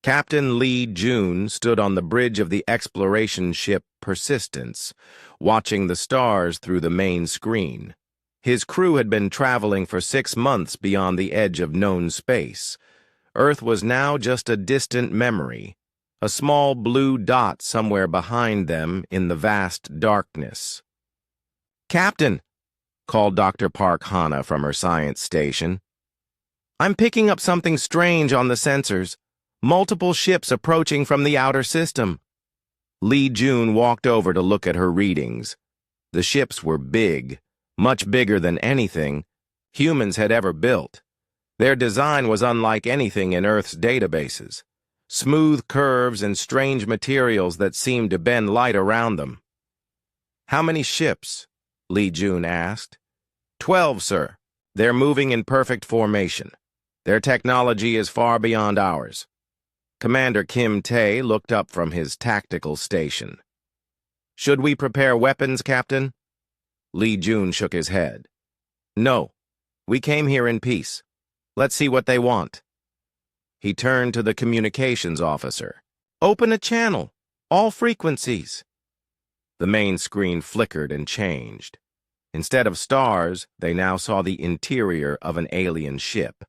Captain Lee June stood on the bridge of the exploration ship Persistence, watching the stars through the main screen. His crew had been traveling for 6 months beyond the edge of known space. Earth was now just a distant memory, a small blue dot somewhere behind them in the vast darkness. "Captain," called Dr. Park Hana from her science station. "I'm picking up something strange on the sensors. Multiple ships approaching from the outer system." Lee June walked over to look at her readings. The ships were big, much bigger than anything humans had ever built. Their design was unlike anything in Earth's databases. Smooth curves and strange materials that seemed to bend light around them. "How many ships?" Lee June asked. 12, sir. They're moving in perfect formation. Their technology is far beyond ours." Commander Kim Tae looked up from his tactical station. "Should we prepare weapons, Captain?" Lee June shook his head. "No. We came here in peace. Let's see what they want." He turned to the communications officer. "Open a channel. All frequencies." The main screen flickered and changed. Instead of stars, they now saw the interior of an alien ship.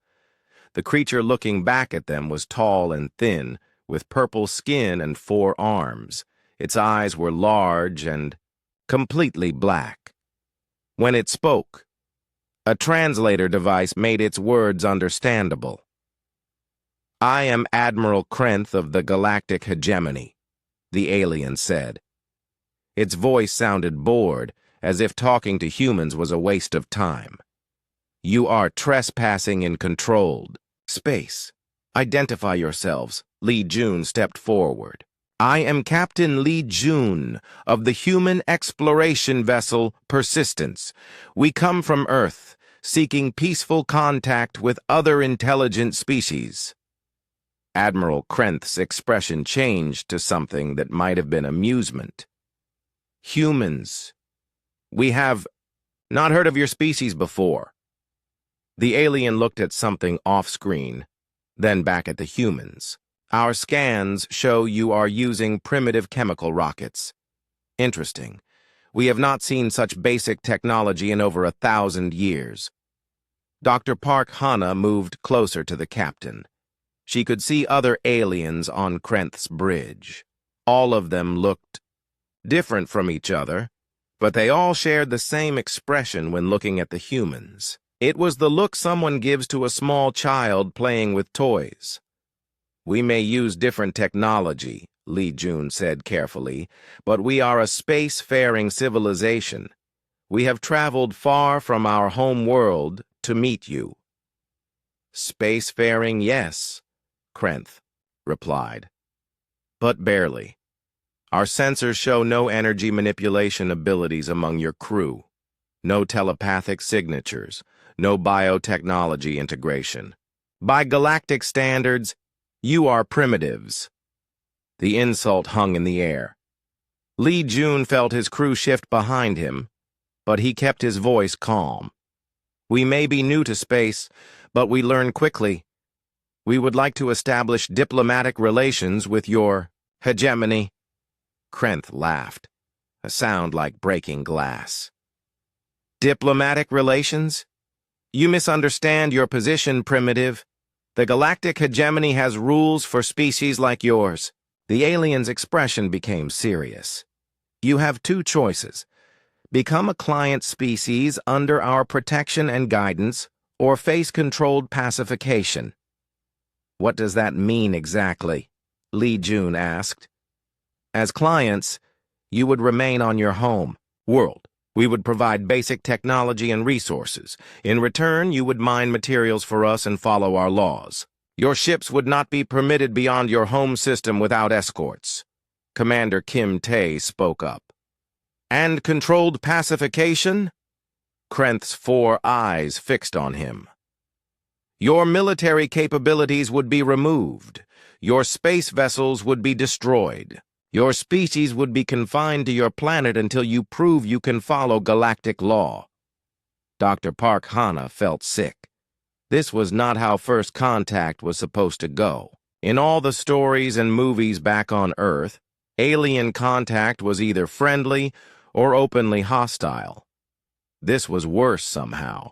The creature looking back at them was tall and thin, with purple skin and 4 arms. Its eyes were large and completely black. When it spoke, a translator device made its words understandable. "I am Admiral Krenth of the Galactic Hegemony," the alien said. Its voice sounded bored, as if talking to humans was a waste of time. "You are trespassing in controlled space. Identify yourselves." Lee June stepped forward. "I am Captain Lee June of the human exploration vessel Persistence. We come from Earth, seeking peaceful contact with other intelligent species." Admiral Krenth's expression changed to something that might have been amusement. "Humans. We have not heard of your species before." The alien looked at something off-screen, then back at the humans. "Our scans show you are using primitive chemical rockets." "Interesting. We have not seen such basic technology in over 1,000 years." Dr. Park Hana moved closer to the captain. She could see other aliens on Krenth's bridge. All of them looked different from each other, but they all shared the same expression when looking at the humans. It was the look someone gives to a small child playing with toys. "We may use different technology," Lee June said carefully, "but we are a space-faring civilization. We have traveled far from our home world to meet you." "Space-faring, yes," Krenth replied. "But barely. Our sensors show no energy manipulation abilities among your crew. No telepathic signatures. No biotechnology integration. By galactic standards, you are primitives." The insult hung in the air. Lee June felt his crew shift behind him, but he kept his voice calm. "We may be new to space, but we learn quickly. We would like to establish diplomatic relations with your hegemony." Krenth laughed, a sound like breaking glass. "Diplomatic relations? You misunderstand your position, primitive. The galactic hegemony has rules for species like yours." The alien's expression became serious. "You have 2 choices. Become a client species under our protection and guidance, or face controlled pacification." "What does that mean exactly?" Lee June asked. "As clients, you would remain on your home world. We would provide basic technology and resources. In return, you would mine materials for us and follow our laws. Your ships would not be permitted beyond your home system without escorts." Commander Kim Tae spoke up. "And controlled pacification?" Krenth's 4 eyes fixed on him. "Your military capabilities would be removed. Your space vessels would be destroyed. Your species would be confined to your planet until you prove you can follow galactic law." Dr. Park Hana felt sick. This was not how first contact was supposed to go. In all the stories and movies back on Earth, alien contact was either friendly or openly hostile. This was worse somehow.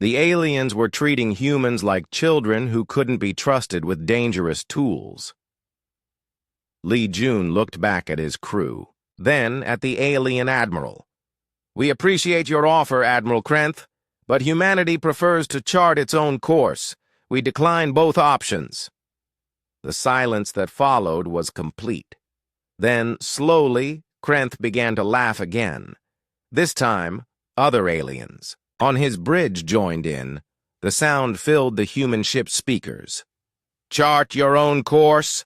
The aliens were treating humans like children who couldn't be trusted with dangerous tools. Lee Jun looked back at his crew, then at the alien admiral. "We appreciate your offer, Admiral Krenth, but humanity prefers to chart its own course. We decline both options." The silence that followed was complete. Then, slowly, Krenth began to laugh again. This time, other aliens on his bridge joined in. The sound filled the human ship's speakers. "Chart your own course,"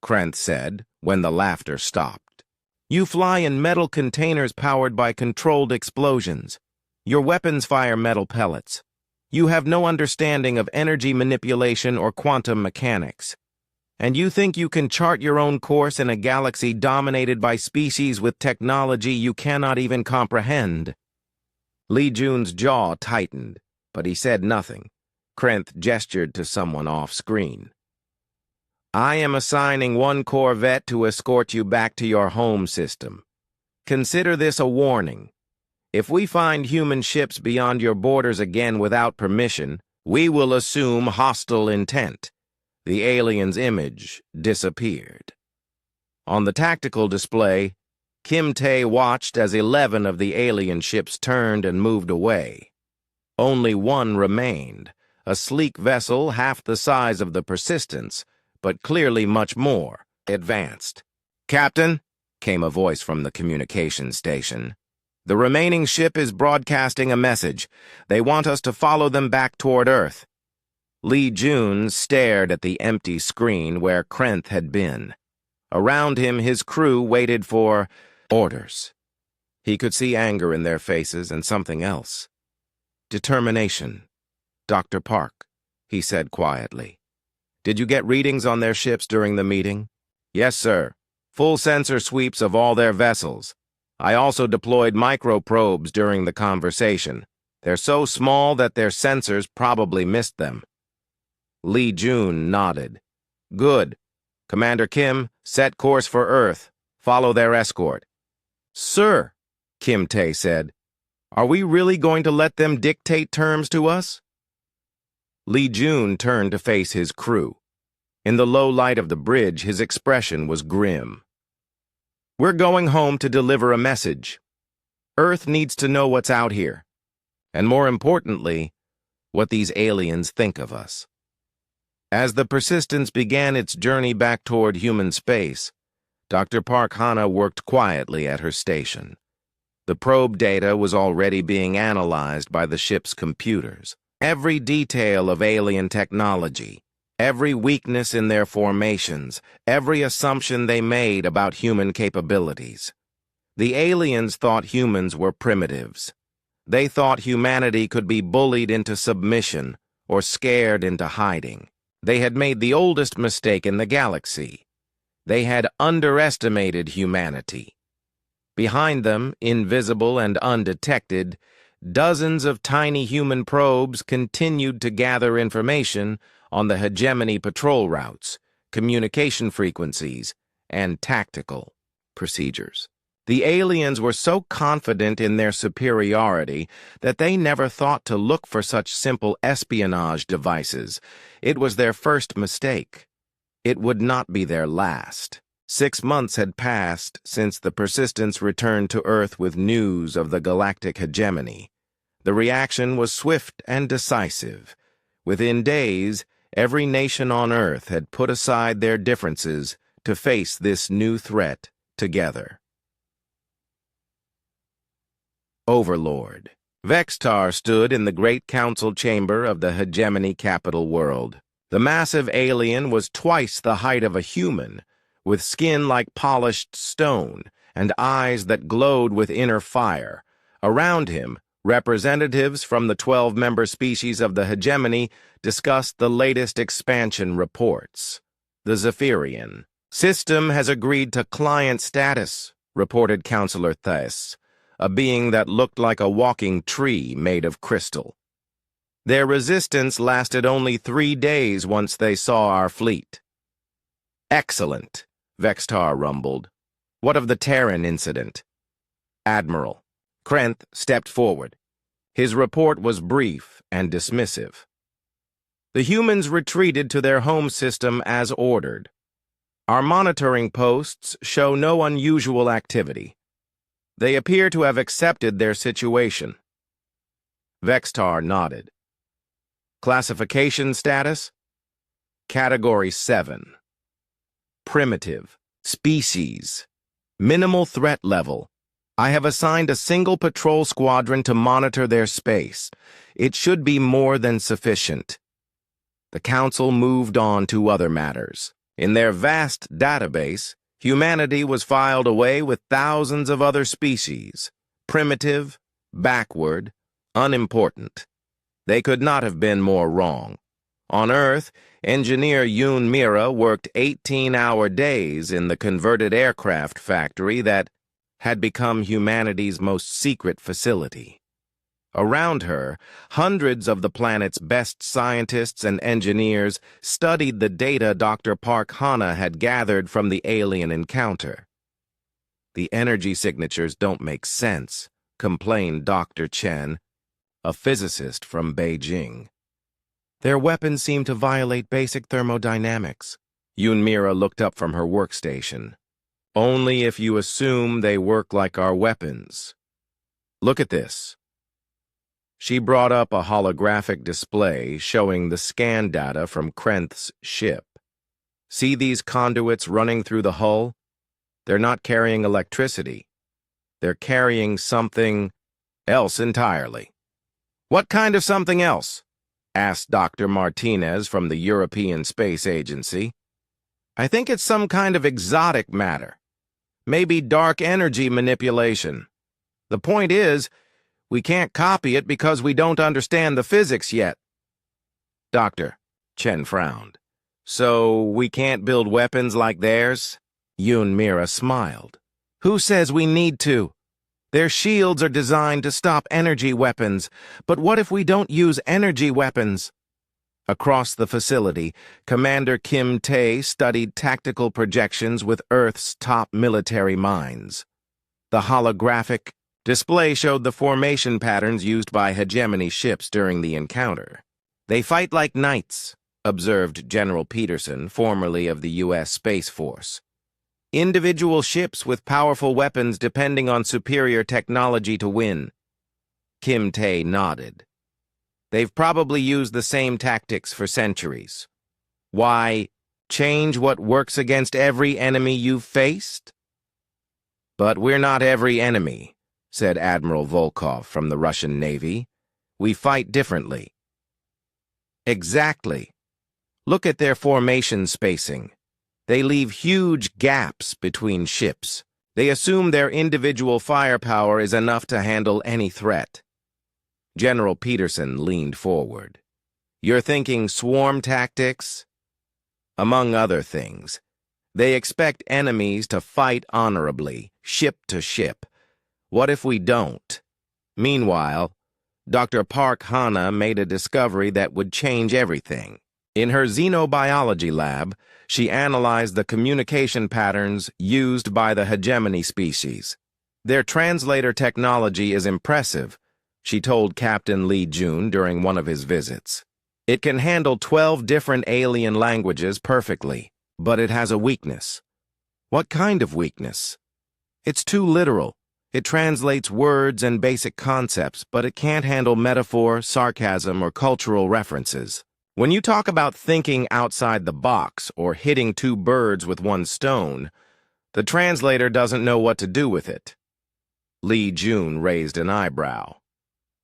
Krenth said, when the laughter stopped. "You fly in metal containers powered by controlled explosions. Your weapons fire metal pellets. You have no understanding of energy manipulation or quantum mechanics. And you think you can chart your own course in a galaxy dominated by species with technology you cannot even comprehend." Lee Jun's jaw tightened, but he said nothing. Krenth gestured to someone off-screen. "I am assigning one corvette to escort you back to your home system. Consider this a warning. If we find human ships beyond your borders again without permission, we will assume hostile intent." The alien's image disappeared. On the tactical display, Kim Tae watched as 11 of the alien ships turned and moved away. Only one remained, a sleek vessel half the size of the Persistence, but clearly much more advanced. "Captain," came a voice from the communication station. "The remaining ship is broadcasting a message. They want us to follow them back toward Earth." Lee Jun stared at the empty screen where Krenth had been. Around him, his crew waited for orders. He could see anger in their faces and something else. "Determination. Dr. Park," he said quietly. "Did you get readings on their ships during the meeting?" "Yes, sir. Full sensor sweeps of all their vessels. I also deployed microprobes during the conversation. They're so small that their sensors probably missed them." Lee Jun nodded. "Good. Commander Kim, set course for Earth. Follow their escort." "Sir," Kim Tae said, "are we really going to let them dictate terms to us?" Lee Jun turned to face his crew. In the low light of the bridge, his expression was grim. "We're going home to deliver a message. Earth needs to know what's out here. And more importantly, what these aliens think of us." As the Persistence began its journey back toward human space, Dr. Park Hana worked quietly at her station. The probe data was already being analyzed by the ship's computers. Every detail of alien technology, every weakness in their formations, every assumption they made about human capabilities. The aliens thought humans were primitives. They thought humanity could be bullied into submission or scared into hiding. They had made the oldest mistake in the galaxy. They had underestimated humanity. Behind them, invisible and undetected, dozens of tiny human probes continued to gather information on the hegemony patrol routes, communication frequencies, and tactical procedures. The aliens were so confident in their superiority that they never thought to look for such simple espionage devices. It was their first mistake. It would not be their last. 6 months had passed since the Persistence returned to Earth with news of the galactic hegemony. The reaction was swift and decisive. Within days, every nation on Earth had put aside their differences to face this new threat together. Overlord. Vextar stood in the great council chamber of the hegemony capital world. The massive alien was twice the height of a human, with skin like polished stone and eyes that glowed with inner fire. Around him, representatives from the 12-member species of the hegemony discussed the latest expansion reports. The Zephyrian system has agreed to client status, reported Counselor Thess, a being that looked like a walking tree made of crystal. Their resistance lasted only 3 days once they saw our fleet. Excellent, Vextar rumbled. What of the Terran incident? Admiral. Krenth stepped forward. His report was brief and dismissive. The humans retreated to their home system as ordered. Our monitoring posts show no unusual activity. They appear to have accepted their situation. Vextar nodded. Classification status? Category 7. Primitive. Species. Minimal threat level. I have assigned a single patrol squadron to monitor their space. It should be more than sufficient. The Council moved on to other matters. In their vast database, humanity was filed away with thousands of other species. Primitive, backward, unimportant. They could not have been more wrong. On Earth, engineer Yoon Mira worked 18-hour days in the converted aircraft factory that had become humanity's most secret facility. Around her, hundreds of the planet's best scientists and engineers studied the data Dr. Park Hana had gathered from the alien encounter. The energy signatures don't make sense, complained Dr. Chen, a physicist from Beijing. Their weapons seem to violate basic thermodynamics. Yoon Mira looked up from her workstation. Only if you assume they work like our weapons. Look at this. She brought up a holographic display showing the scan data from Krenth's ship. See these conduits running through the hull? They're not carrying electricity. They're carrying something else entirely. What kind of something else? Asked Dr. Martinez from the European Space Agency. I think it's some kind of exotic matter. Maybe dark energy manipulation. The point is, we can't copy it because we don't understand the physics yet. Doctor, Chen frowned. So we can't build weapons like theirs? Yoon Mira smiled. Who says we need to? Their shields are designed to stop energy weapons, but what if we don't use energy weapons? Across the facility, Commander Kim Tae studied tactical projections with Earth's top military minds. The holographic display showed the formation patterns used by hegemony ships during the encounter. They fight like knights, observed General Peterson, formerly of the U.S. Space Force. Individual ships with powerful weapons depending on superior technology to win. Kim Tae nodded. They've probably used the same tactics for centuries. Why, change what works against every enemy you've faced? But we're not every enemy, said Admiral Volkov from the Russian Navy. We fight differently. Exactly. Look at their formation spacing. They leave huge gaps between ships. They assume their individual firepower is enough to handle any threat. General Peterson leaned forward. You're thinking swarm tactics? Among other things, they expect enemies to fight honorably, ship to ship. What if we don't? Meanwhile, Dr. Park Hana made a discovery that would change everything. In her xenobiology lab, she analyzed the communication patterns used by the hegemony species. Their translator technology is impressive, she told Captain Lee Jun during one of his visits. It can handle 12 different alien languages perfectly, but it has a weakness. What kind of weakness? It's too literal. It translates words and basic concepts, but it can't handle metaphor, sarcasm, or cultural references. When you talk about thinking outside the box or hitting two birds with one stone, the translator doesn't know what to do with it. Lee Jun raised an eyebrow.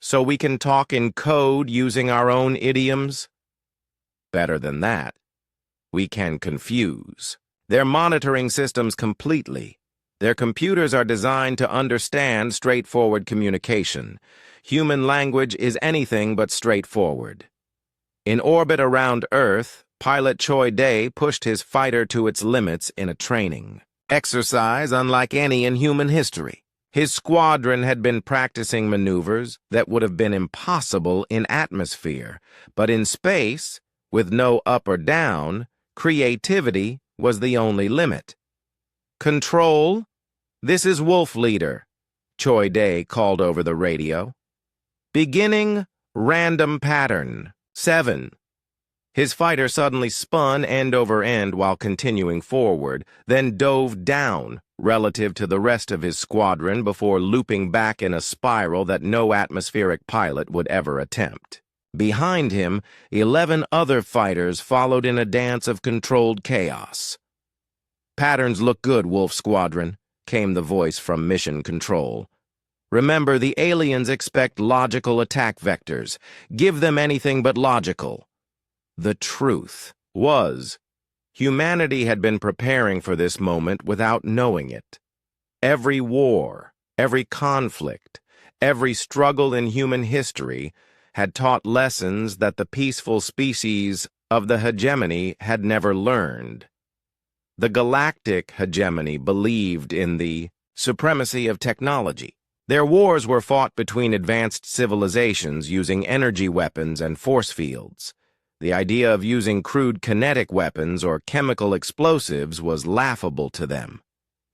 So we can talk in code using our own idioms? Better than that. We can confuse. They're monitoring systems completely. Their computers are designed to understand straightforward communication. Human language is anything but straightforward. In orbit around Earth, pilot Choi Dae pushed his fighter to its limits in a training exercise unlike any in human history. His squadron had been practicing maneuvers that would have been impossible in atmosphere, but in space, with no up or down, creativity was the only limit. "Control, this is Wolf Leader," Choi Day called over the radio. "Beginning random pattern 7. His fighter suddenly spun end over end while continuing forward, then dove down relative to the rest of his squadron before looping back in a spiral that no atmospheric pilot would ever attempt. Behind him, 11 other fighters followed in a dance of controlled chaos. "Patterns look good, Wolf Squadron," came the voice from Mission Control. "Remember, the aliens expect logical attack vectors. Give them anything but logical." The truth was, humanity had been preparing for this moment without knowing it. Every war, every conflict, every struggle in human history had taught lessons that the peaceful species of the hegemony had never learned. The galactic hegemony believed in the supremacy of technology. Their wars were fought between advanced civilizations using energy weapons and force fields. The idea of using crude kinetic weapons or chemical explosives was laughable to them.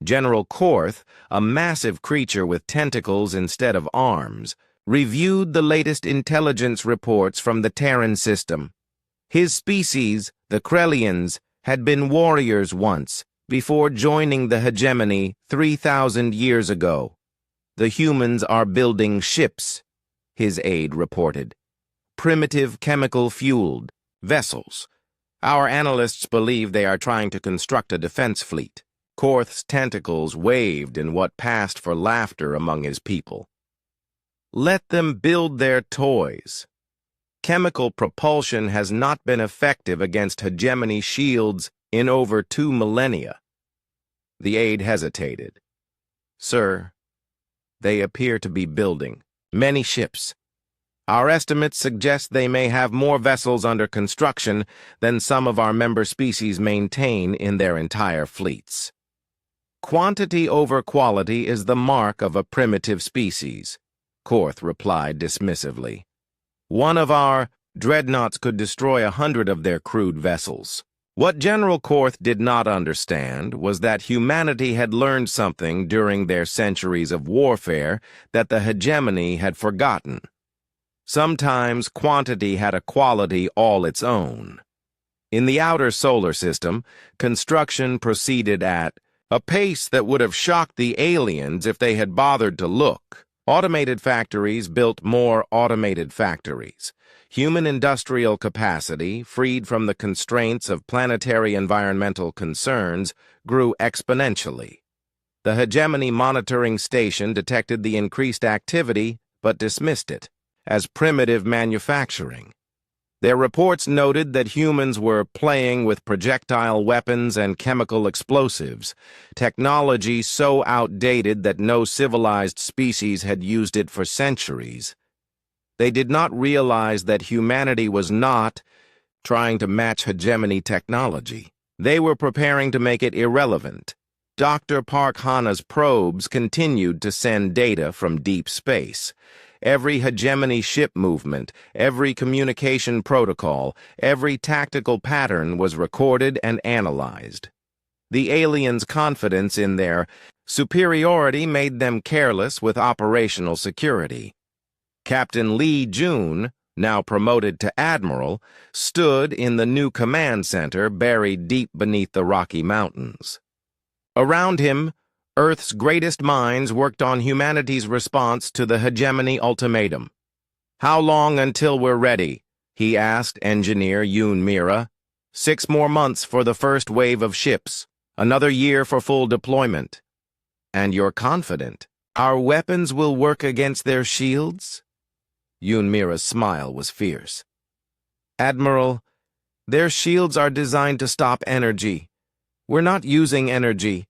General Korth, a massive creature with tentacles instead of arms, reviewed the latest intelligence reports from the Terran system. His species, the Krellians, had been warriors once, before joining the hegemony 3,000 years ago. "The humans are building ships," his aide reported. "Primitive chemical-fueled vessels. Our analysts believe they are trying to construct a defense fleet." Korth's tentacles waved in what passed for laughter among his people. "Let them build their toys. Chemical propulsion has not been effective against hegemony shields in over 2 millennia. The aide hesitated. "Sir, they appear to be building many ships. Our estimates suggest they may have more vessels under construction than some of our member species maintain in their entire fleets. Quantity over quality is the mark of a primitive species," Korth replied dismissively. "One of our dreadnoughts could destroy 100 of their crude vessels." What General Korth did not understand was that humanity had learned something during their centuries of warfare that the hegemony had forgotten. Sometimes quantity had a quality all its own. In the outer solar system, construction proceeded at a pace that would have shocked the aliens if they had bothered to look. Automated factories built more automated factories. Human industrial capacity, freed from the constraints of planetary environmental concerns, grew exponentially. The hegemony monitoring station detected the increased activity but dismissed it as primitive manufacturing. Their reports noted that humans were playing with projectile weapons and chemical explosives, technology so outdated that no civilized species had used it for centuries. They did not realize that humanity was not trying to match hegemony technology. They were preparing to make it irrelevant. Dr. Park Hana's probes continued to send data from deep space. Every hegemony ship movement, every communication protocol, every tactical pattern was recorded and analyzed. The aliens' confidence in their superiority made them careless with operational security. Captain Lee Jun, now promoted to admiral, stood in the new command center buried deep beneath the Rocky Mountains. Around him, Earth's greatest minds worked on humanity's response to the hegemony ultimatum. "How long until we're ready?" he asked engineer Yoon Mira. 6 more months for the first wave of ships. Another year for full deployment." "And you're confident our weapons will work against their shields?" Yoon Mira's smile was fierce. "Admiral, their shields are designed to stop energy. We're not using energy.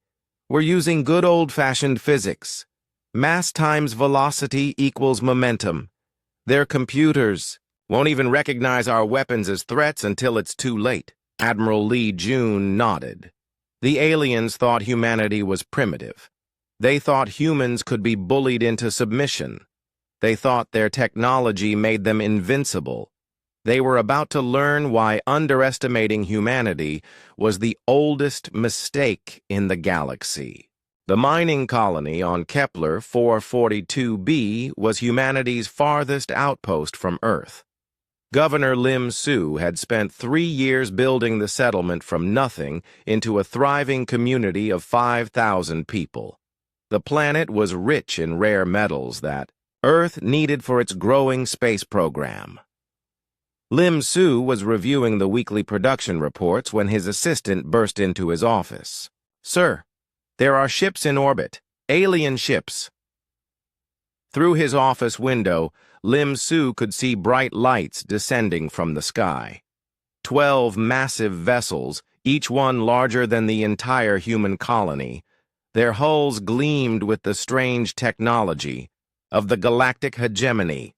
We're using good old-fashioned physics. Mass times velocity equals momentum. Their computers won't even recognize our weapons as threats until it's too late." Admiral Lee Jun nodded. The aliens thought humanity was primitive. They thought humans could be bullied into submission. They thought their technology made them invincible. They were about to learn why underestimating humanity was the oldest mistake in the galaxy. The mining colony on Kepler 442b was humanity's farthest outpost from Earth. Governor Lim Su had spent 3 years building the settlement from nothing into a thriving community of 5,000 people. The planet was rich in rare metals that Earth needed for its growing space program. Lim Su was reviewing the weekly production reports when his assistant burst into his office. "Sir, there are ships in orbit, alien ships." Through his office window, Lim Su could see bright lights descending from the sky. 12 massive vessels, each one larger than the entire human colony. Their hulls gleamed with the strange technology of the galactic hegemony.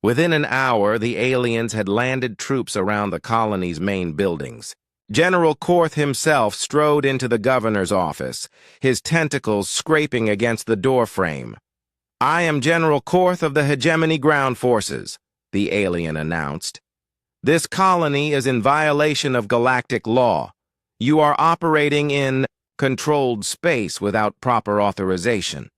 Within an hour, the aliens had landed troops around the colony's main buildings. General Korth himself strode into the governor's office, his tentacles scraping against the doorframe. "I am General Korth of the Hegemony Ground Forces," the alien announced. "This colony is in violation of galactic law. You are operating in controlled space without proper authorization."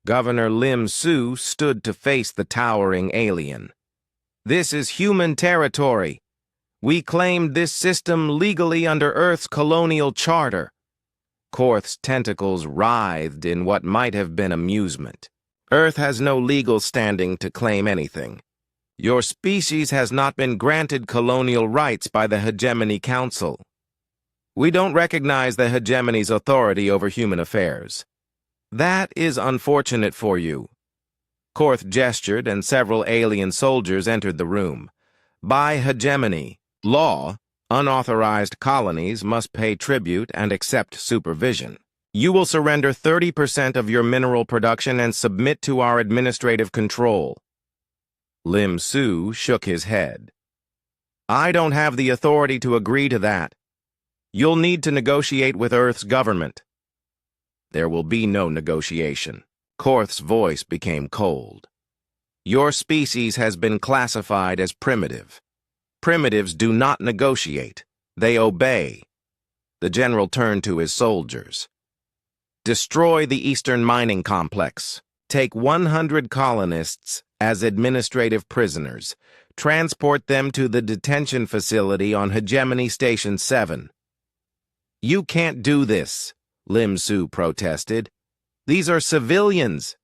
Governor Lim Su stood to face the towering alien. "This is human territory. We claimed this system legally under Earth's colonial charter." Korth's tentacles writhed in what might have been amusement. "Earth has no legal standing to claim anything. Your species has not been granted colonial rights by the Hegemony Council. We don't recognize the Hegemony's authority over human affairs." "That is unfortunate for you." Korth gestured, and several alien soldiers entered the room. "By Hegemony law, unauthorized colonies must pay tribute and accept supervision. You will surrender 30% of your mineral production and submit to our administrative control." Lim Su shook his head. "I don't have the authority to agree to that. You'll need to negotiate with Earth's government." "There will be no negotiation." Korth's voice became cold. "Your species has been classified as primitive. Primitives do not negotiate. They obey." The general turned to his soldiers. "Destroy the Eastern Mining Complex. Take 100 colonists as administrative prisoners. Transport them to the detention facility on Hegemony Station 7. "You can't do this," Lim Su protested. "These are civilians.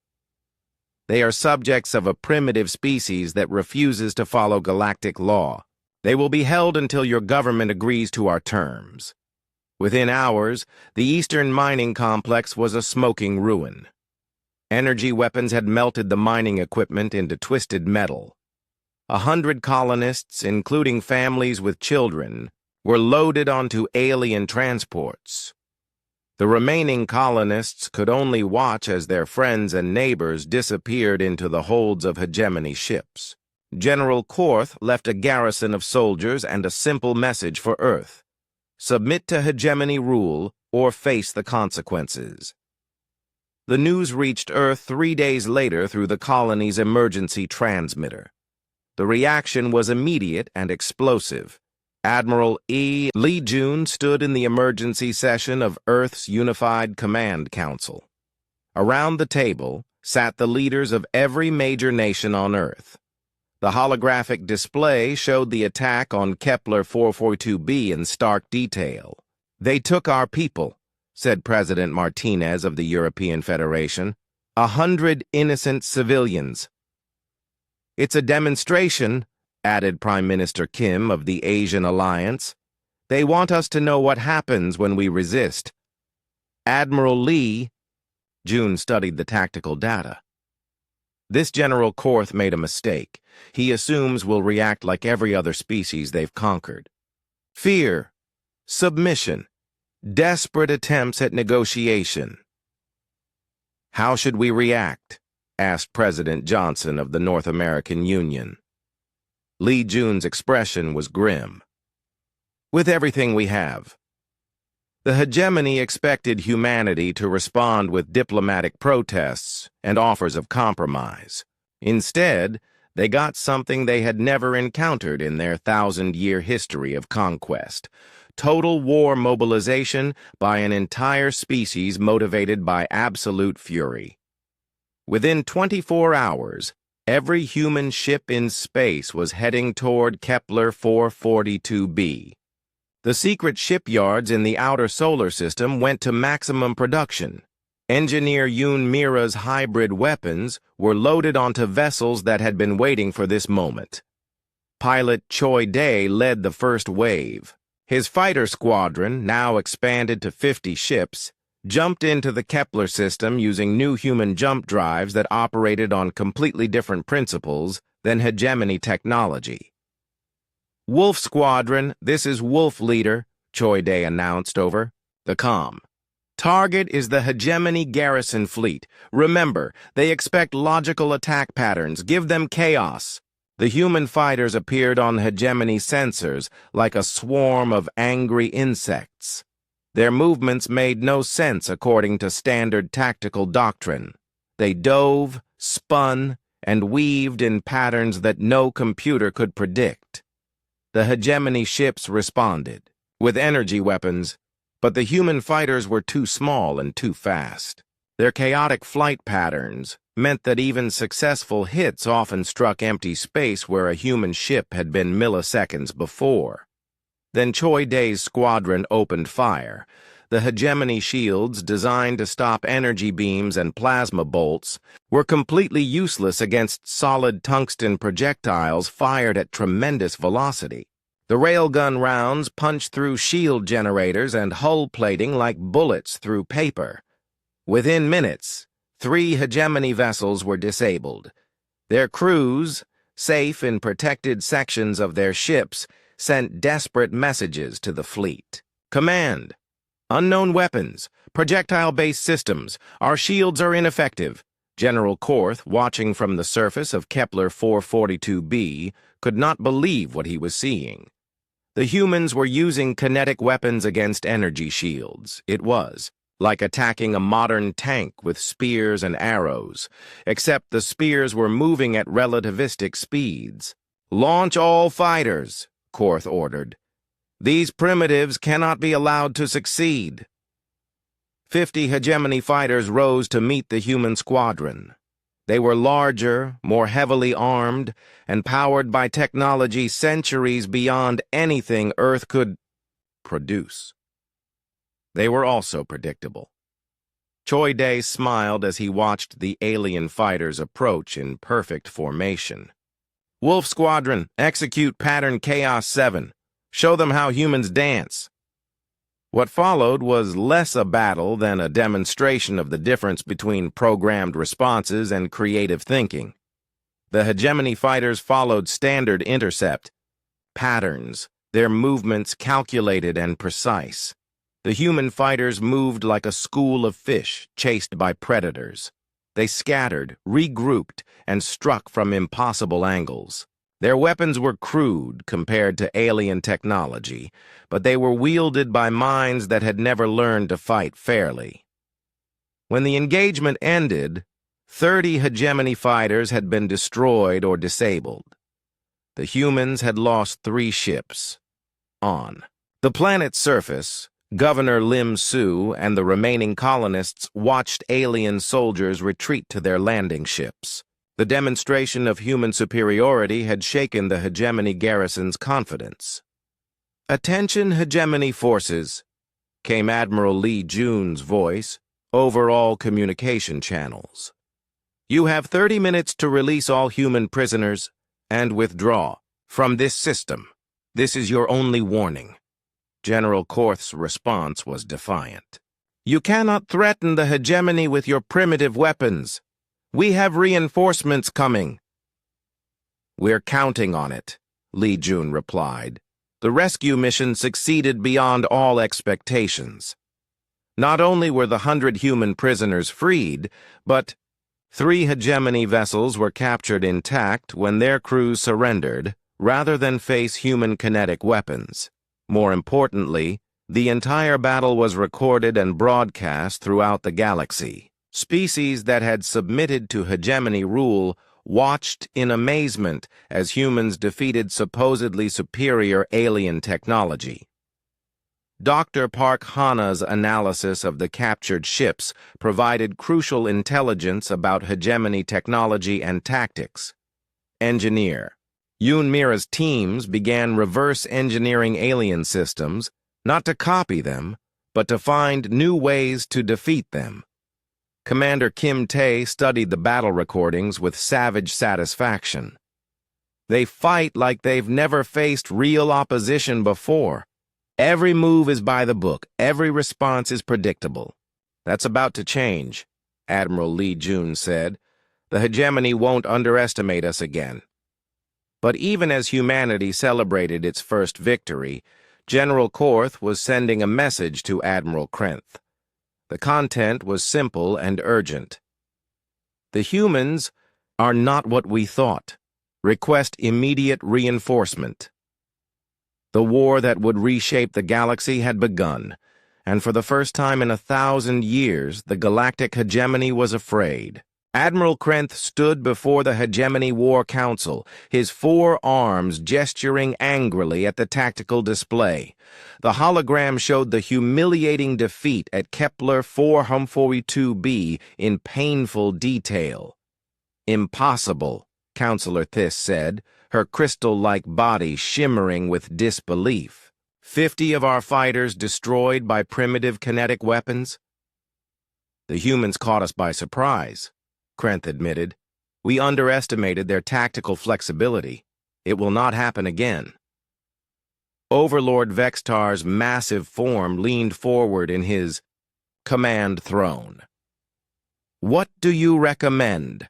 They are subjects of a primitive species that refuses to follow galactic law. They will be held until your government agrees to our terms." Within hours, the Eastern Mining Complex was a smoking ruin. Energy weapons had melted the mining equipment into twisted metal. 100 colonists, including families with children, were loaded onto alien transports. The remaining colonists could only watch as their friends and neighbors disappeared into the holds of Hegemony ships. General Korth left a garrison of soldiers and a simple message for Earth: submit to Hegemony rule or face the consequences. The news reached Earth 3 days later through the colony's emergency transmitter. The reaction was immediate and explosive. Admiral E. Lee Jun stood in the emergency session of Earth's Unified Command Council. Around the table sat the leaders of every major nation on Earth. The holographic display showed the attack on Kepler 442b in stark detail. "They took our people," said President Martinez of the European Federation. 100 innocent civilians. "It's a demonstration," added Prime Minister Kim of the Asian Alliance. "They want us to know what happens when we resist." Admiral Lee, June studied the tactical data. "This General Korth made a mistake. He assumes we'll react like every other species they've conquered. Fear, submission, desperate attempts at negotiation." "How should we react?" asked President Johnson of the North American Union. Lee Jun's expression was grim. "With everything we have." The hegemony expected humanity to respond with diplomatic protests and offers of compromise. Instead, They got something they had never encountered in their 1,000-year history of conquest: total war mobilization by an entire species motivated by absolute fury. Within 24 hours, every human ship in space was heading toward Kepler 442b. The secret shipyards in the outer solar system went to maximum production. Engineer Yoon Mira's hybrid weapons were loaded onto vessels that had been waiting for this moment. Pilot Choi Dae led the first wave. His fighter squadron, now expanded to 50 ships, jumped into the Kepler system using new human jump drives that operated on completely different principles than hegemony technology. "Wolf Squadron, this is Wolf Leader," Choi Dae announced over the comm. "Target is the hegemony garrison fleet. Remember, they expect logical attack patterns. Give them chaos." The human fighters appeared on hegemony sensors like a swarm of angry insects. Their movements made no sense according to standard tactical doctrine. They dove, spun, and weaved in patterns that no computer could predict. The hegemony ships responded with energy weapons, but the human fighters were too small and too fast. Their chaotic flight patterns meant that even successful hits often struck empty space where a human ship had been milliseconds before. Then Choi Dae's squadron opened fire. The hegemony shields, designed to stop energy beams and plasma bolts, were completely useless against solid tungsten projectiles fired at tremendous velocity. The railgun rounds punched through shield generators and hull plating like bullets through paper. Within minutes, 3 hegemony vessels were disabled. Their crews, safe in protected sections of their ships, sent desperate messages to the fleet. "Command! Unknown weapons, projectile-based systems. Our shields are ineffective." General Korth, watching from the surface of Kepler 442b, could not believe what he was seeing. The humans were using kinetic weapons against energy shields. It was like attacking a modern tank with spears and arrows, except the spears were moving at relativistic speeds. "Launch all fighters," Korth ordered. "These primitives cannot be allowed to succeed." 50 hegemony fighters rose to meet the human squadron. They were larger, more heavily armed, and powered by technology centuries beyond anything Earth could produce. They were also predictable. Choi Dae smiled as he watched the alien fighters approach in perfect formation. "Wolf Squadron, execute Pattern Chaos 7. Show them how humans dance." What followed was less a battle than a demonstration of the difference between programmed responses and creative thinking. The hegemony fighters followed standard intercept patterns, their movements calculated and precise. The human fighters moved like a school of fish chased by predators. They scattered, regrouped, and struck from impossible angles. Their weapons were crude compared to alien technology, but they were wielded by minds that had never learned to fight fairly. When the engagement ended, 30 hegemony fighters had been destroyed or disabled. The humans had lost 3 ships. On the planet's surface, Governor Lim Su and the remaining colonists watched alien soldiers retreat to their landing ships. The demonstration of human superiority had shaken the hegemony garrison's confidence. "Attention, hegemony forces," came Admiral Lee Jun's voice over all communication channels. "You have 30 minutes to release all human prisoners and withdraw from this system. This is your only warning." General Korth's response was defiant. "You cannot threaten the hegemony with your primitive weapons. We have reinforcements coming." "We're counting on it," Lee Jun replied. The rescue mission succeeded beyond all expectations. Not only were the 100 human prisoners freed, but 3 hegemony vessels were captured intact when their crews surrendered, rather than face human kinetic weapons. More importantly, the entire battle was recorded and broadcast throughout the galaxy. Species that had submitted to hegemony rule watched in amazement as humans defeated supposedly superior alien technology. Dr. Park Hana's analysis of the captured ships provided crucial intelligence about hegemony technology and tactics. Engineer. Yoon Mira's teams began reverse engineering alien systems, not to copy them, but to find new ways to defeat them. Commander Kim Tae studied the battle recordings with savage satisfaction. They fight like they've never faced real opposition before. Every move is by the book. Every response is predictable. That's about to change, Admiral Lee Jun said. The hegemony won't underestimate us again. But even as humanity celebrated its first victory, General Korth was sending a message to Admiral Krenth. The content was simple and urgent. The humans are not what we thought. Request immediate reinforcement. The war that would reshape the galaxy had begun, and for the first time in 1,000 years, the galactic hegemony was afraid. Admiral Krenth stood before the Hegemony War Council, his 4 arms gesturing angrily at the tactical display. The hologram showed the humiliating defeat at Kepler 442b in painful detail. Impossible, Counselor Thiss said, her crystal-like body shimmering with disbelief. 50 of our fighters destroyed by primitive kinetic weapons? The humans caught us by surprise, Krenth admitted. We underestimated their tactical flexibility. It will not happen again. Overlord Vextar's massive form leaned forward in his command throne. What do you recommend?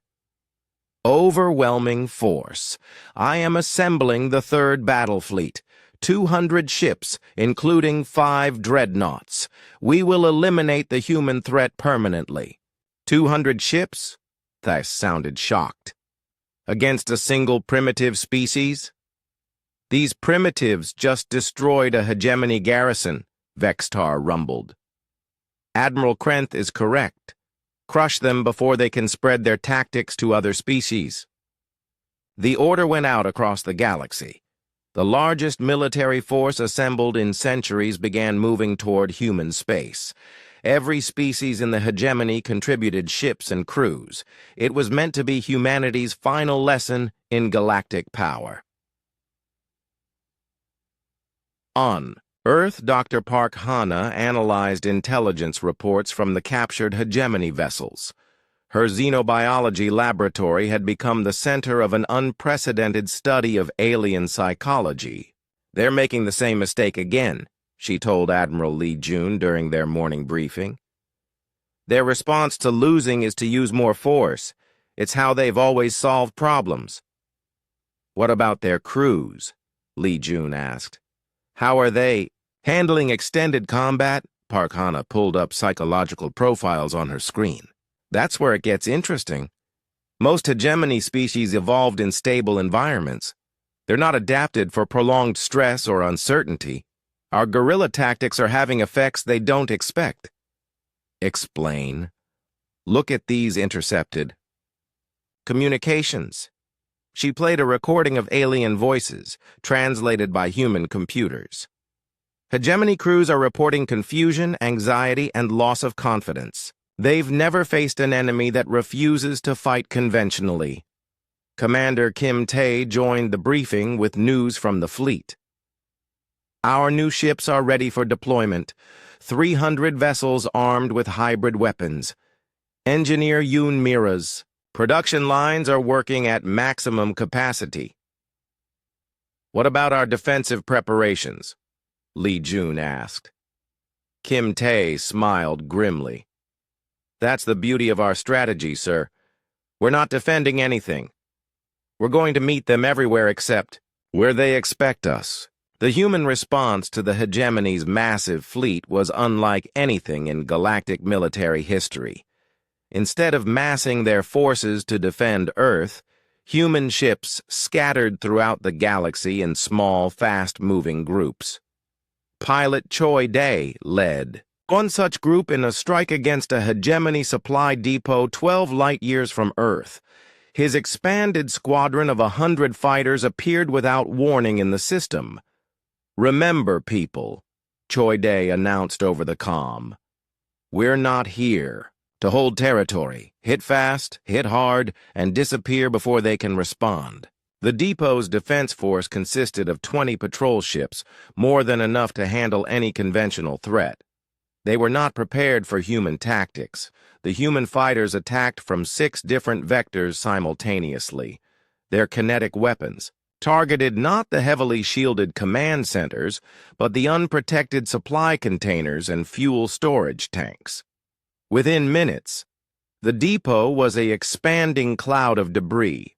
Overwhelming force. I am assembling the 3rd Battle Fleet. 200 ships, including 5 dreadnoughts. We will eliminate the human threat permanently. 200 ships? Thiss sounded shocked. Against a single primitive species? These primitives just destroyed a hegemony garrison, Vextar rumbled. Admiral Krenth is correct. Crush them before they can spread their tactics to other species. The order went out across the galaxy. The largest military force assembled in centuries began moving toward human space. Every species in the hegemony contributed ships and crews. It was meant to be humanity's final lesson in galactic power. On Earth, Dr. Park Hana analyzed intelligence reports from the captured hegemony vessels. Her xenobiology laboratory had become the center of an unprecedented study of alien psychology. They're making the same mistake again, she told Admiral Lee Jun during their morning briefing. Their response to losing is to use more force. It's how they've always solved problems. What about their crews? Lee Jun asked. How are they handling extended combat? Park Hana pulled up psychological profiles on her screen. That's where it gets interesting. Most hegemony species evolved in stable environments. They're not adapted for prolonged stress or uncertainty. Our guerrilla tactics are having effects they don't expect. Explain. Look at these intercepted. Communications. She played a recording of alien voices, translated by human computers. Hegemony crews are reporting confusion, anxiety, and loss of confidence. They've never faced an enemy that refuses to fight conventionally. Commander Kim Tae joined the briefing with news from the fleet. Our new ships are ready for deployment. 300 vessels armed with hybrid weapons. Engineer Yoon Mira's production lines are working at maximum capacity. What about our defensive preparations? Lee Jun asked. Kim Tae smiled grimly. That's the beauty of our strategy, sir. We're not defending anything. We're going to meet them everywhere except where they expect us. The human response to the hegemony's massive fleet was unlike anything in galactic military history. Instead of massing their forces to defend Earth, human ships scattered throughout the galaxy in small, fast-moving groups. Pilot Choi Dae led one such group in a strike against a hegemony supply depot 12 light-years from Earth. His expanded squadron of 100 fighters appeared without warning in the system. "Remember, people," Choi Day announced over the comm. "We're not here to hold territory, hit fast, hit hard, and disappear before they can respond." The depot's defense force consisted of 20 patrol ships, more than enough to handle any conventional threat. They were not prepared for human tactics. The human fighters attacked from 6 different vectors simultaneously. Their kinetic weapons targeted not the heavily shielded command centers, but the unprotected supply containers and fuel storage tanks. Within minutes, the depot was an expanding cloud of debris.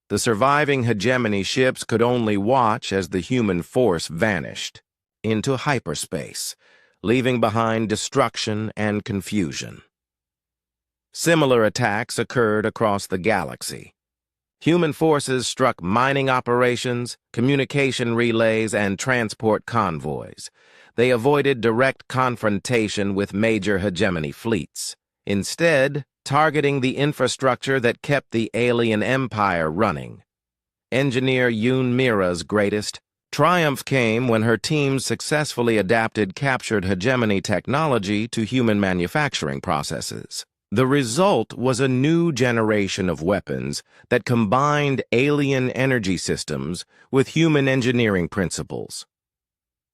The surviving hegemony ships could only watch as the human force vanished into hyperspace, leaving behind destruction and confusion. Similar attacks occurred across the galaxy. Human forces struck mining operations, communication relays, and transport convoys. They avoided direct confrontation with major hegemony fleets, instead targeting the infrastructure that kept the alien empire running. Engineer Yoon Mira's greatest triumph came when her team successfully adapted captured hegemony technology to human manufacturing processes. The result was a new generation of weapons that combined alien energy systems with human engineering principles.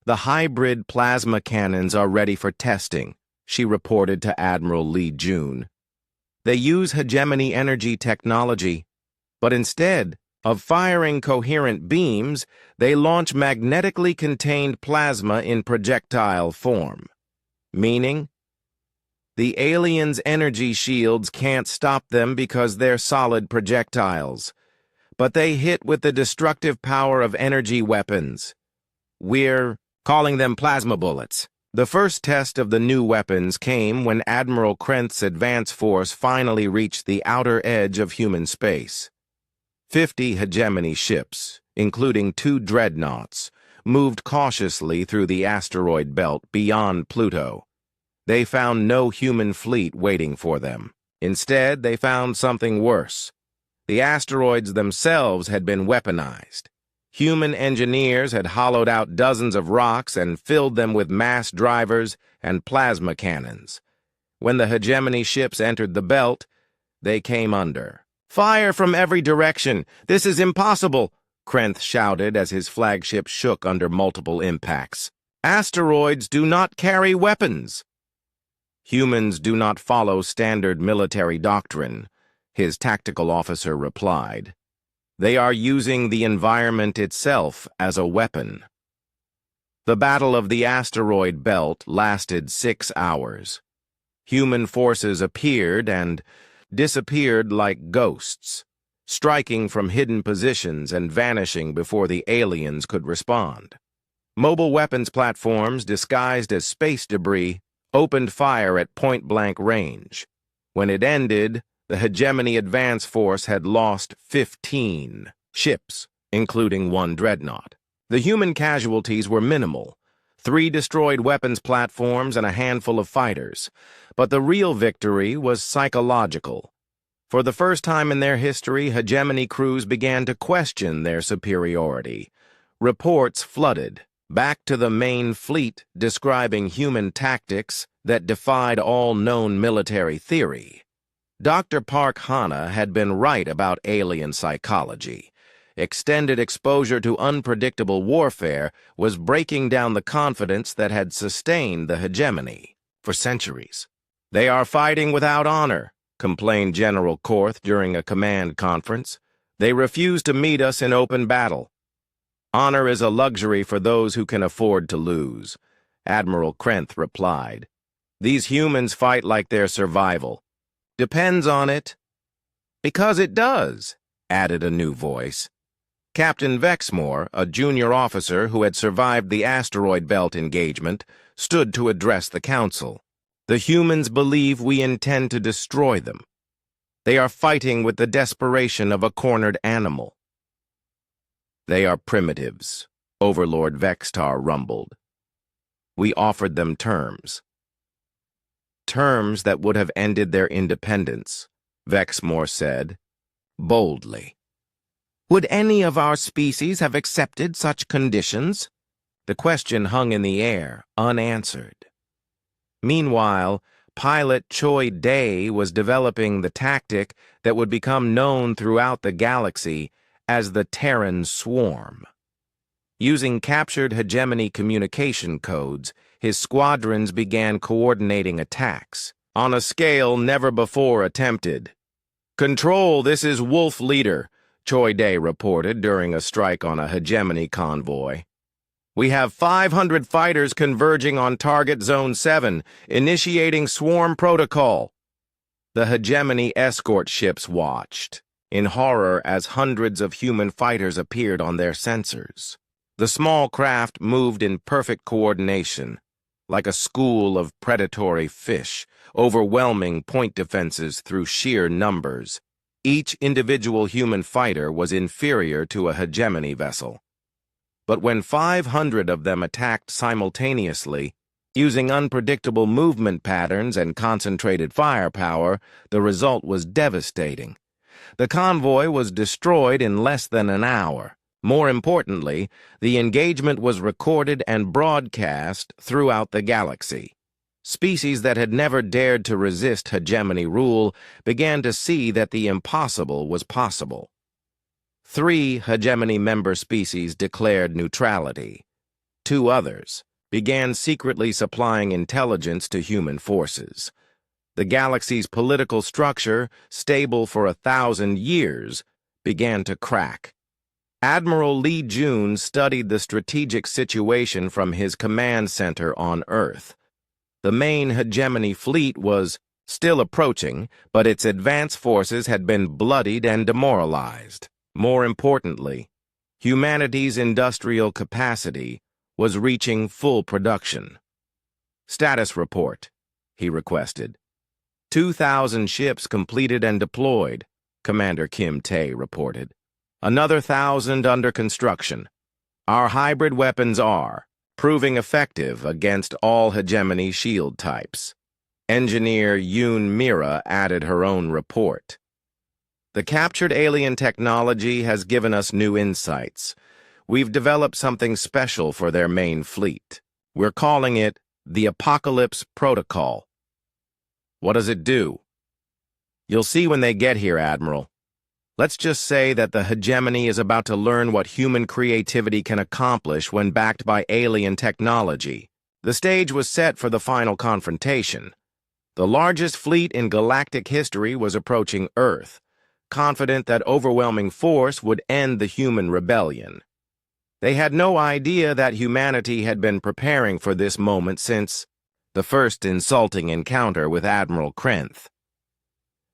"The hybrid plasma cannons are ready for testing," she reported to Admiral Lee Jun. "They use hegemony energy technology, but instead of firing coherent beams, they launch magnetically contained plasma in projectile form." Meaning, the aliens' energy shields can't stop them because they're solid projectiles, but they hit with the destructive power of energy weapons. We're calling them plasma bullets. The first test of the new weapons came when Admiral Krenth's advance force finally reached the outer edge of human space. 50 hegemony ships, including 2 dreadnoughts, moved cautiously through the asteroid belt beyond Pluto. They found no human fleet waiting for them. Instead, they found something worse. The asteroids themselves had been weaponized. Human engineers had hollowed out dozens of rocks and filled them with mass drivers and plasma cannons. When the hegemony ships entered the belt, they came under. "Fire from every direction! This is impossible!" Krenth shouted as his flagship shook under multiple impacts. "Asteroids do not carry weapons." "Humans do not follow standard military doctrine," his tactical officer replied. "They are using the environment itself as a weapon." The Battle of the Asteroid Belt lasted 6 hours. Human forces appeared and disappeared like ghosts, striking from hidden positions and vanishing before the aliens could respond. Mobile weapons platforms disguised as space debris opened fire at point-blank range. When it ended, the hegemony advance force had lost 15 ships, including 1 dreadnought. The human casualties were minimal: 3 destroyed weapons platforms and a handful of fighters. But the real victory was psychological. For the first time in their history, hegemony crews began to question their superiority. Reports flooded back to the main fleet describing human tactics that defied all known military theory. Dr. Park Hana had been right about alien psychology. Extended exposure to unpredictable warfare was breaking down the confidence that had sustained the hegemony for centuries. "They are fighting without honor," complained General Korth during a command conference. "They refuse to meet us in open battle. Honor is a luxury for those who can afford to lose," Admiral Krenth replied. "These humans fight like their survival depends on it." "Because it does," added a new voice. Captain Vexmore, a junior officer who had survived the asteroid belt engagement, stood to address the council. "The humans believe we intend to destroy them. They are fighting with the desperation of a cornered animal." "They are primitives," Overlord Vextar rumbled. "We offered them terms. Terms that would have ended their independence," Vexmore said. boldly. Would any of our species have accepted such conditions? The question hung in the air, unanswered. Meanwhile, pilot Choi Day was developing the tactic that would become known throughout the galaxy as the Terran Swarm. Using captured hegemony communication codes, his squadrons began coordinating attacks on a scale never before attempted. "Control, this is Wolf Leader," Choi Day reported during a strike on a hegemony convoy. "We have 500 fighters converging on target Zone 7, initiating swarm protocol." The hegemony escort ships watched, in horror as hundreds of human fighters appeared on their sensors. The small craft moved in perfect coordination, like a school of predatory fish, overwhelming point defenses through sheer numbers. Each individual human fighter was inferior to a hegemony vessel. But when 500 of them attacked simultaneously, using unpredictable movement patterns and concentrated firepower, the result was devastating. The convoy was destroyed in less than an hour. More importantly, the engagement was recorded and broadcast throughout the galaxy. Species that had never dared to resist hegemony rule began to see that the impossible was possible. 3 hegemony member species declared neutrality. 2 others began secretly supplying intelligence to human forces. The galaxy's political structure, stable for 1,000 years, began to crack. Admiral Lee Jun studied the strategic situation from his command center on Earth. The main hegemony fleet was still approaching, but its advance forces had been bloodied and demoralized. More importantly, humanity's industrial capacity was reaching full production. "Status report," he requested. 2,000 ships completed and deployed, Commander Kim Tae reported. "Another 1,000 under construction. Our hybrid weapons are proving effective against all hegemony shield types." Engineer Yoon Mira added her own report. "The captured alien technology has given us new insights. We've developed something special for their main fleet. We're calling it the Apocalypse Protocol." "What does it do?" "You'll see when they get here, Admiral. Let's just say that the hegemony is about to learn what human creativity can accomplish when backed by alien technology." The stage was set for the final confrontation. The largest fleet in galactic history was approaching Earth, confident that overwhelming force would end the human rebellion. They had no idea that humanity had been preparing for this moment since the first insulting encounter with Admiral Krenth.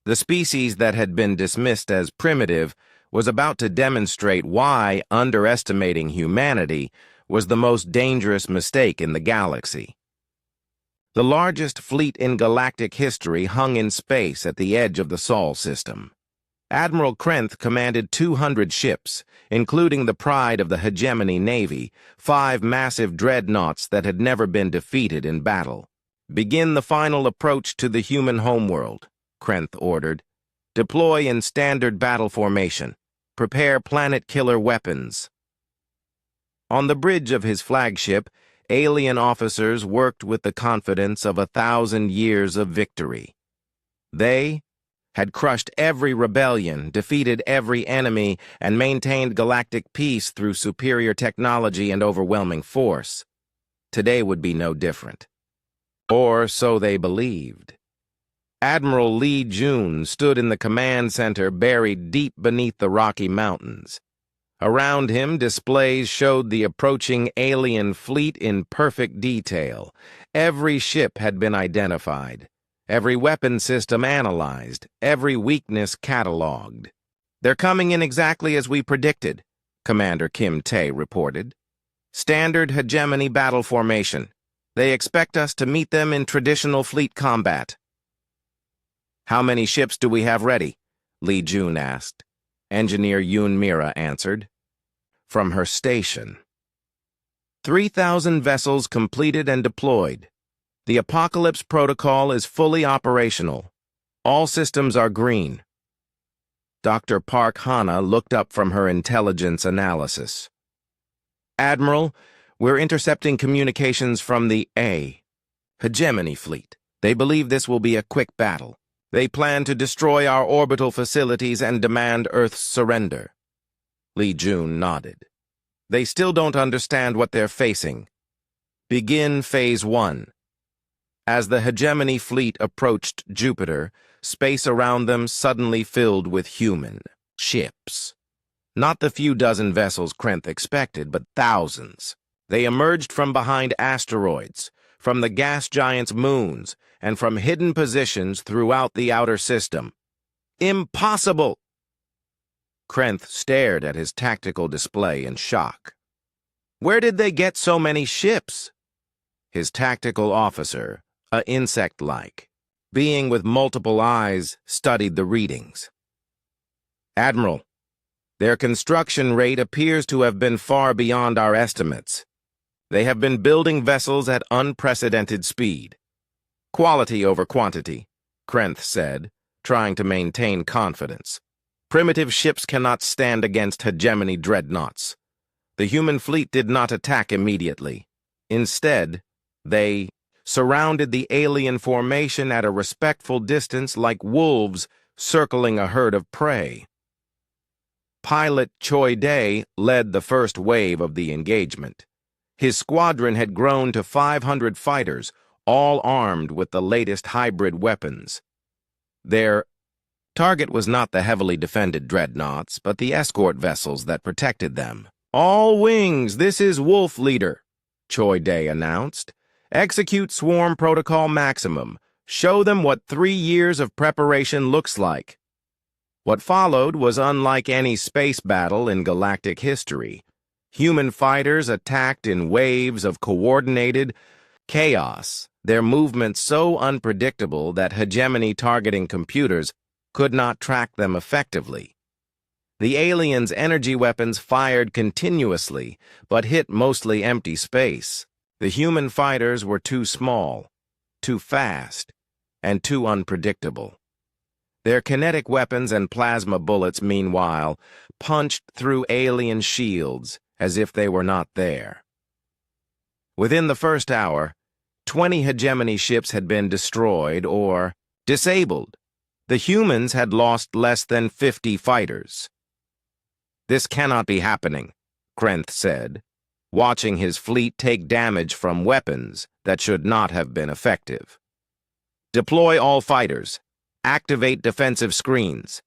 The species that had been dismissed as primitive was about to demonstrate why underestimating humanity was the most dangerous mistake in the galaxy. The largest fleet in galactic history hung in space at the edge of the Sol system. Admiral Krenth commanded 200 ships, including the pride of the hegemony navy, 5 massive dreadnoughts that had never been defeated in battle. "Begin the final approach to the human homeworld," Krenth ordered. "Deploy in standard battle formation. Prepare planet-killer weapons." On the bridge of his flagship, alien officers worked with the confidence of 1,000 years of victory. They had crushed every rebellion, defeated every enemy, and maintained galactic peace through superior technology and overwhelming force. Today would be no different. Or so they believed. Admiral Lee Jun stood in the command center buried deep beneath the Rocky Mountains. Around him, displays showed the approaching alien fleet in perfect detail. Every ship had been identified, every weapon system analyzed, every weakness cataloged. "They're coming in exactly as we predicted," Commander Kim Tae reported. "Standard hegemony battle formation. They expect us to meet them in traditional fleet combat." "How many ships do we have ready?" Lee Jun asked. Engineer Yoon Mira answered. From her station. 3,000 vessels completed and deployed. The Apocalypse Protocol is fully operational. All systems are green. Dr. Park Hana looked up from her intelligence analysis. Admiral, we're intercepting communications from the Hegemony Fleet. They believe this will be a quick battle. They plan to destroy our orbital facilities and demand Earth's surrender. Li Jun nodded. They still don't understand what they're facing. Begin Phase 1. As the Hegemony Fleet approached Jupiter, space around them suddenly filled with human ships. Not the few dozen vessels Krenth expected, but thousands. They emerged from behind asteroids, from the gas giants' moons, and from hidden positions throughout the outer system. Impossible! Krenth stared at his tactical display in shock. Where did they get so many ships? His tactical officer, a insect-like being with multiple eyes, studied the readings. Admiral, their construction rate appears to have been far beyond our estimates. They have been building vessels at unprecedented speed. Quality over quantity, Krenth said, trying to maintain confidence. Primitive ships cannot stand against hegemony dreadnoughts. The human fleet did not attack immediately. Instead, they surrounded the alien formation at a respectful distance like wolves circling a herd of prey. Pilot Choi Dae led the first wave of the engagement. His squadron had grown to 500 fighters, all armed with the latest hybrid weapons. Their target was not the heavily defended dreadnoughts, but the escort vessels that protected them. "All wings, this is Wolf Leader," Choi Dae announced. "Execute Swarm Protocol Maximum. Show them what 3 years of preparation looks like." What followed was unlike any space battle in galactic history. Human fighters attacked in waves of coordinated chaos, their movements so unpredictable that hegemony targeting computers could not track them effectively. The aliens' energy weapons fired continuously, but hit mostly empty space. The human fighters were too small, too fast, and too unpredictable. Their kinetic weapons and plasma bullets, meanwhile, punched through alien shields as if they were not there. Within the first hour, 20 hegemony ships had been destroyed or disabled. The humans had lost less than 50 fighters. "This cannot be happening," Krenth said, watching his fleet take damage from weapons that should not have been effective. "Deploy all fighters. Activate defensive screens."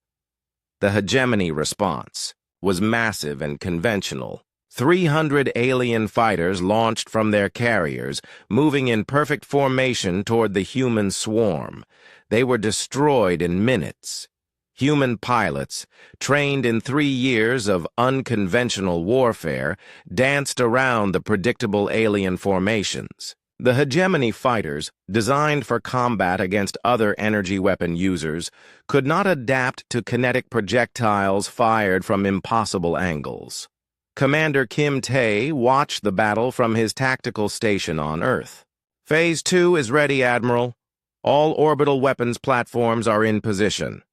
The hegemony response was massive and conventional. 300 alien fighters launched from their carriers, moving in perfect formation toward the human swarm. They were destroyed in minutes. Human pilots, trained in 3 years of unconventional warfare, danced around the predictable alien formations. The hegemony fighters, designed for combat against other energy weapon users, could not adapt to kinetic projectiles fired from impossible angles. Commander Kim Tae watched the battle from his tactical station on Earth. "Phase 2 is ready, Admiral. All orbital weapons platforms are in position."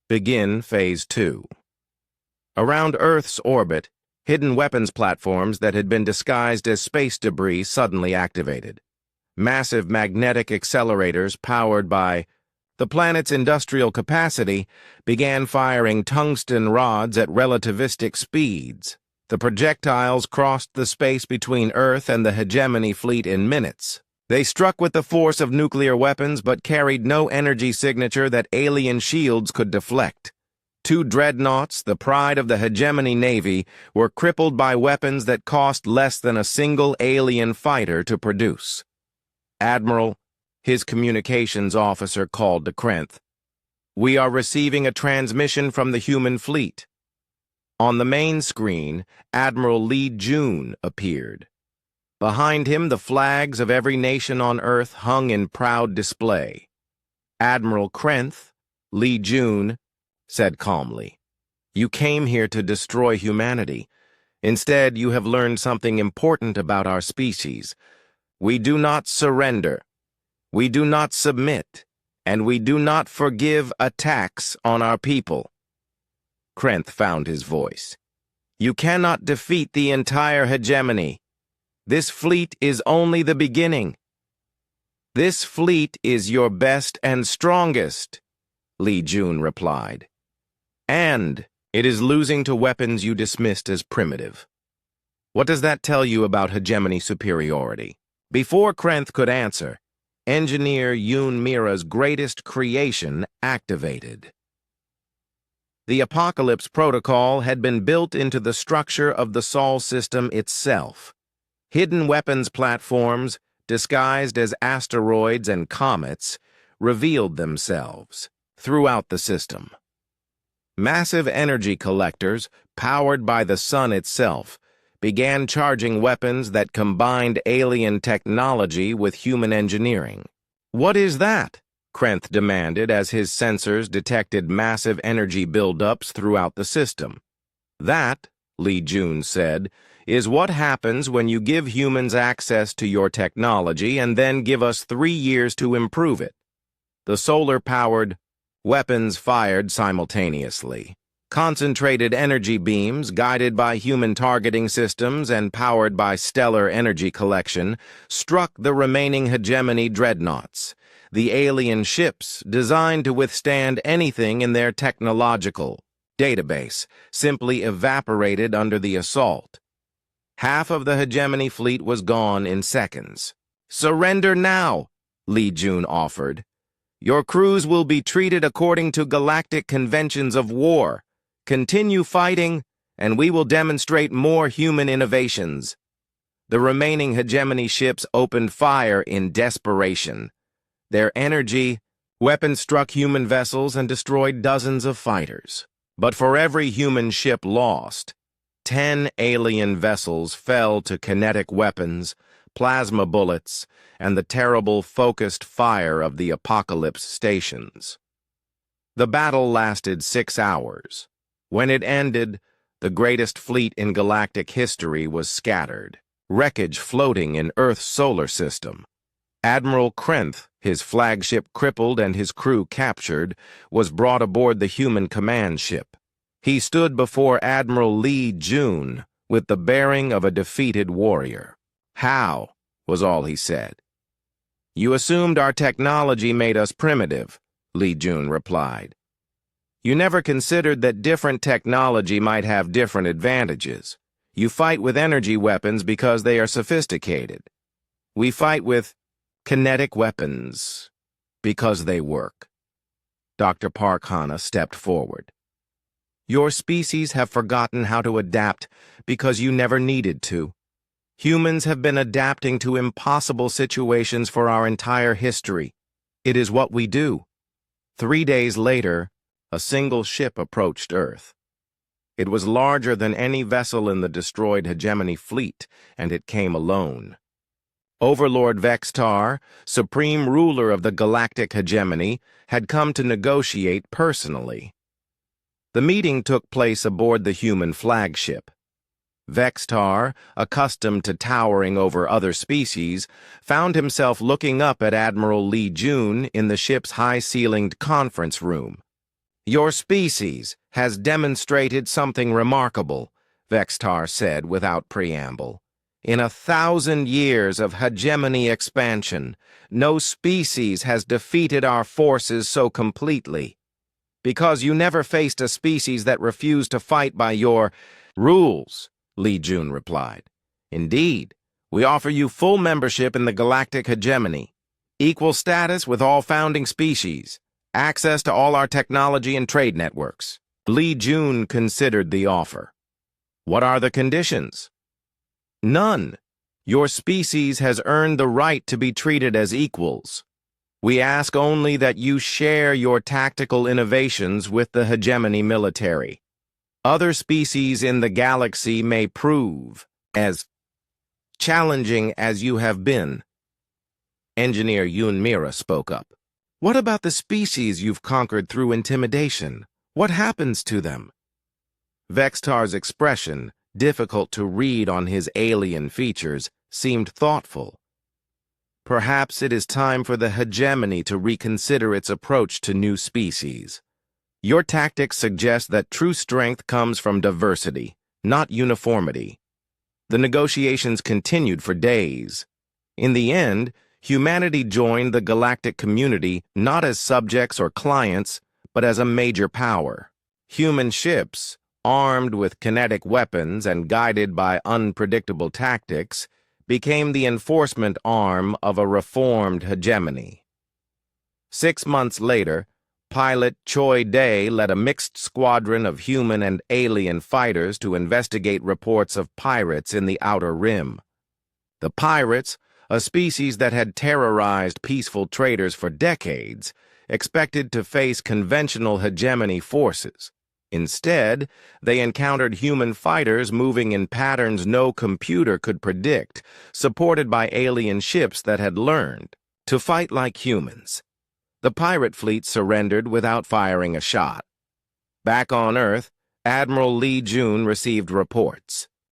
Begin Phase 2. Around Earth's orbit, hidden weapons platforms that had been disguised as space debris suddenly activated. Massive magnetic accelerators powered by the planet's industrial capacity began firing tungsten rods at relativistic speeds. The projectiles crossed the space between Earth and the hegemony fleet in minutes. They struck with the force of nuclear weapons but carried no energy signature that alien shields could deflect. 2 dreadnoughts, the pride of the hegemony navy, were crippled by weapons that cost less than a single alien fighter to produce. "Admiral," his communications officer called to Krenth, "we are receiving a transmission from the human fleet." On the main screen, Admiral Li Jun appeared. Behind him, the flags of every nation on Earth hung in proud display. "Admiral Krenth," Li Jun said calmly, "you came here to destroy humanity. Instead, you have learned something important about our species. We do not surrender. We do not submit. And we do not forgive attacks on our people." Krenth found his voice. You cannot defeat the entire hegemony. This fleet is only the beginning. This fleet is your best and strongest, Li Jun replied. And it is losing to weapons you dismissed as primitive. What does that tell you about hegemony superiority? Before Krenth could answer, Engineer Yoon Mira's greatest creation activated. The Apocalypse Protocol had been built into the structure of the Sol system itself. Hidden weapons platforms, disguised as asteroids and comets, revealed themselves throughout the system. Massive energy collectors, powered by the sun itself, began charging weapons that combined alien technology with human engineering. What is that? Krenth demanded as his sensors detected massive energy buildups throughout the system. That, Li Jun said, is what happens when you give humans access to your technology and then give us 3 years to improve it. The solar-powered weapons fired simultaneously. Concentrated energy beams, guided by human targeting systems and powered by stellar energy collection, struck the remaining hegemony dreadnoughts, the alien ships designed to withstand anything in their technological database, simply evaporated under the assault. Half of the hegemony fleet was gone in seconds. Surrender now, Li Jun offered. Your crews will be treated according to galactic conventions of war. Continue fighting, and we will demonstrate more human innovations. The remaining hegemony ships opened fire in desperation. Their energy, weapons struck human vessels and destroyed dozens of fighters. But for every human ship lost, 10 alien vessels fell to kinetic weapons, plasma bullets, and the terrible focused fire of the Apocalypse stations. The battle lasted 6 hours. When it ended, the greatest fleet in galactic history was scattered, wreckage floating in Earth's solar system. Admiral Krenth, his flagship crippled and his crew captured, was brought aboard the human command ship. He stood before Admiral Li Jun with the bearing of a defeated warrior. How, was all he said. You assumed our technology made us primitive, Li Jun replied. You never considered that different technology might have different advantages. You fight with energy weapons because they are sophisticated. We fight with kinetic weapons because they work. Dr. Park Hana stepped forward. Your species have forgotten how to adapt because you never needed to. Humans have been adapting to impossible situations for our entire history. It is what we do. 3 days later, a single ship approached Earth. It was larger than any vessel in the destroyed hegemony fleet, and it came alone. Overlord Vextar, supreme ruler of the galactic hegemony, had come to negotiate personally. The meeting took place aboard the human flagship. Vextar, accustomed to towering over other species, found himself looking up at Admiral Li Jun in the ship's high-ceilinged conference room. Your species has demonstrated something remarkable, Vextar said without preamble. In 1,000 years of hegemony expansion, no species has defeated our forces so completely. Because you never faced a species that refused to fight by your rules, Li Jun replied. Indeed, we offer you full membership in the galactic hegemony, equal status with all founding species, access to all our technology and trade networks. Li Jun considered the offer. What are the conditions? None. Your species has earned the right to be treated as equals. We ask only that you share your tactical innovations with the hegemony military. Other species in the galaxy may prove as challenging as you have been. Engineer Yoon Mira spoke up. What about the species you've conquered through intimidation? What happens to them? Vextar's expression, difficult to read on his alien features, seemed thoughtful. Perhaps it is time for the hegemony to reconsider its approach to new species. Your tactics suggest that true strength comes from diversity, not uniformity. The negotiations continued for days. In the end, humanity joined the galactic community not as subjects or clients, but as a major power. Human ships, armed with kinetic weapons and guided by unpredictable tactics, became the enforcement arm of a reformed hegemony. 6 months later, pilot Choi Day led a mixed squadron of human and alien fighters to investigate reports of pirates in the Outer Rim. The pirates, a species that had terrorized peaceful traders for decades, expected to face conventional hegemony forces. Instead, they encountered human fighters moving in patterns no computer could predict, supported by alien ships that had learned to fight like humans. The pirate fleet surrendered without firing a shot. Back on Earth, Admiral Lee Jun received reports.